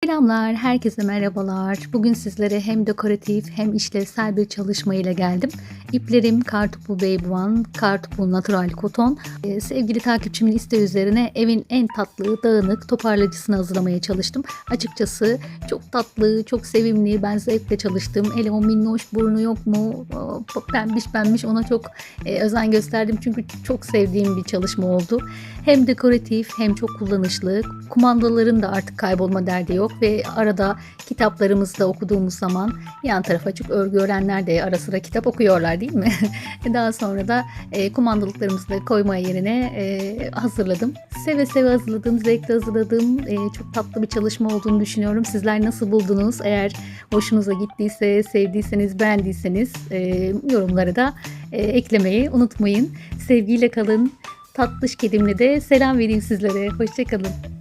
Selamlar, herkese merhabalar. Bugün sizlere hem dekoratif hem işlevsel bir çalışma ile geldim. İplerim Kartopu Baby One, Kartopu Natural Koton. Sevgili takipçimin isteği üzerine evin en tatlı, dağınık toparlayıcısını hazırlamaya çalıştım. Açıkçası çok tatlı, çok sevimli, ben zevkle çalıştım. Hele o minnoş burnu yok mu? Pembiş pembiş, ona çok özen gösterdim. Çünkü çok sevdiğim bir çalışma oldu. Hem dekoratif hem çok kullanışlı. Kumandaların da artık kaybolma derdi yok ve arada kitaplarımızda okuduğumuz zaman yan tarafa açıp örgü öğrenler de ara sıra kitap okuyorlar, değil mi? Daha sonra da kumandalıklarımızı da koymaya yerine hazırladım. Seve seve hazırladım, zevkle hazırladım. Çok tatlı bir çalışma olduğunu düşünüyorum. Sizler nasıl buldunuz? Eğer hoşunuza gittiyse, sevdiyseniz, beğendiyseniz yorumlara da eklemeyi unutmayın. Sevgiyle kalın. Tatlış kedimle de selam vereyim sizlere. Hoşça kalın.